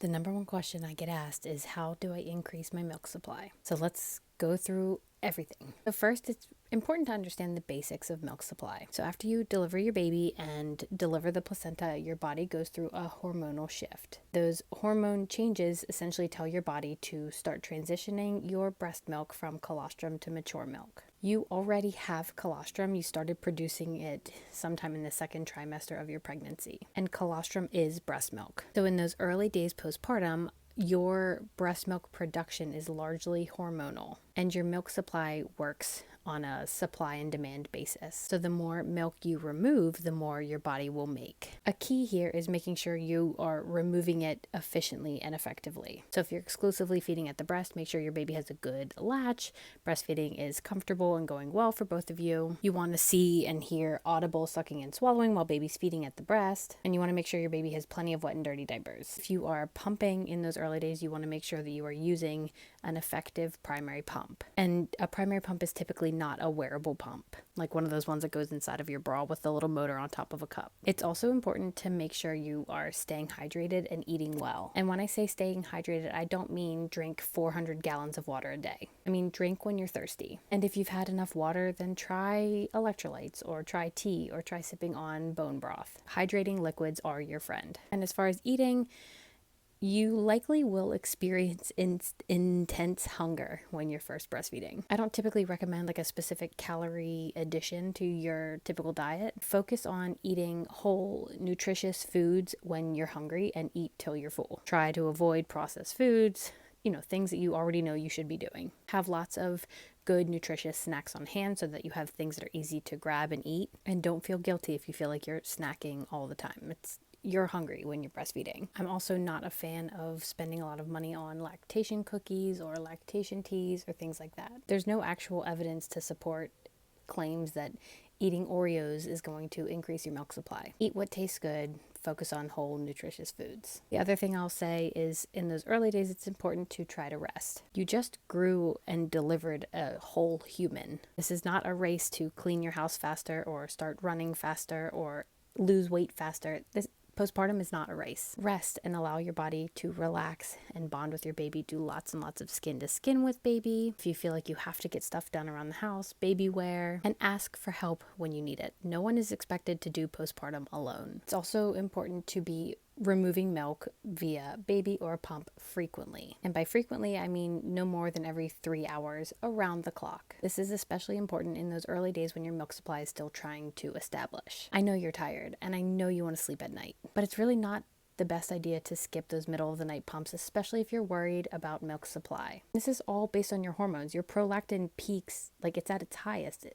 The number one question I get asked is, how do I increase my milk supply? So let's go through everything. So first, it's important to understand the basics of milk supply. So after you deliver your baby and deliver the placenta, your body goes through a hormonal shift. Those hormone changes essentially tell your body to start transitioning your breast milk from colostrum to mature milk. You already have colostrum. You started producing it sometime in the second trimester of your pregnancy. And colostrum is breast milk. So in those early days postpartum, your breast milk production is largely hormonal, and your milk supply works on a supply and demand basis. So the more milk you remove, the more your body will make. A key here is making sure you are removing it efficiently and effectively. So if you're exclusively feeding at the breast, make sure your baby has a good latch. Breastfeeding is comfortable and going well for both of you. You want to see and hear audible sucking and swallowing while baby's feeding at the breast. And you want to make sure your baby has plenty of wet and dirty diapers. If you are pumping in those early days, you want to make sure that you are using an effective primary pump. And a primary pump is typically not a wearable pump, like one of those ones that goes inside of your bra with the little motor on top of a cup. It's also important to make sure you are staying hydrated and eating well. And when I say staying hydrated, I don't mean drink 400 gallons of water a day. I mean drink when you're thirsty. And if you've had enough water, then try electrolytes or try tea or try sipping on bone broth. Hydrating liquids are your friend. And as far as eating, you likely will experience intense hunger when you're first breastfeeding. I don't typically recommend like a specific calorie addition to your typical diet. Focus on eating whole, nutritious foods when you're hungry and eat till you're full. Try to avoid processed foods, things that you already know you should be doing. Have lots of good nutritious snacks on hand so that you have things that are easy to grab and eat. And don't feel guilty if you feel like you're snacking all the time. You're hungry when you're breastfeeding. I'm also not a fan of spending a lot of money on lactation cookies or lactation teas or things like that. There's no actual evidence to support claims that eating Oreos is going to increase your milk supply. Eat what tastes good. Focus on whole, nutritious foods. The other thing I'll say is in those early days, it's important to try to rest. You just grew and delivered a whole human. This is not a race to clean your house faster or start running faster or lose weight faster. Postpartum is not a race. Rest and allow your body to relax and bond with your baby. Do lots and lots of skin to skin with baby. If you feel like you have to get stuff done around the house, baby wear, and ask for help when you need it. No one is expected to do postpartum alone. It's also important to be removing milk via baby or pump frequently. And by frequently, I mean no more than every 3 hours around the clock. This is especially important in those early days when your milk supply is still trying to establish. I know you're tired and I know you want to sleep at night, but it's really not the best idea to skip those middle of the night pumps, especially if you're worried about milk supply. This is all based on your hormones. Your prolactin peaks, like it's at its highest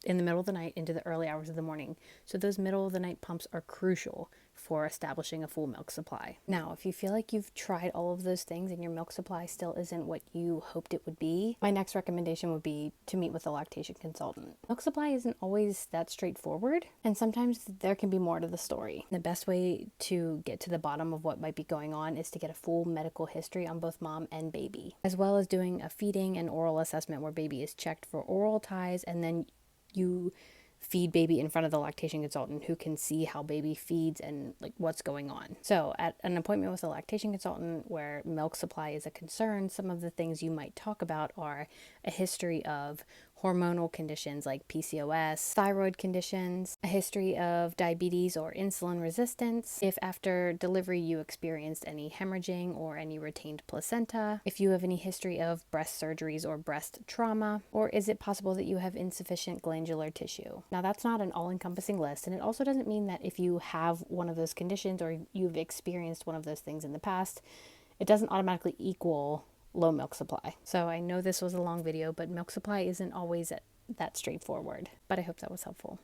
in the middle of the night into the early hours of the morning. So those middle of the night pumps are crucial for establishing a full milk supply. Now, if you feel like you've tried all of those things and your milk supply still isn't what you hoped it would be, my next recommendation would be to meet with a lactation consultant. Milk supply isn't always that straightforward, and sometimes there can be more to the story. The best way to get to the bottom of what might be going on is to get a full medical history on both mom and baby, as well as doing a feeding and oral assessment where baby is checked for oral ties, and then you feed baby in front of the lactation consultant who can see how baby feeds and like what's going on. So at an appointment with a lactation consultant where milk supply is a concern, some of the things you might talk about are a history of hormonal conditions like PCOS, thyroid conditions, a history of diabetes or insulin resistance, if after delivery you experienced any hemorrhaging or any retained placenta, if you have any history of breast surgeries or breast trauma, or is it possible that you have insufficient glandular tissue. Now that's not an all-encompassing list, and it also doesn't mean that if you have one of those conditions or you've experienced one of those things in the past, it doesn't automatically equal low milk supply. So I know this was a long video, but milk supply isn't always that straightforward, but I hope that was helpful.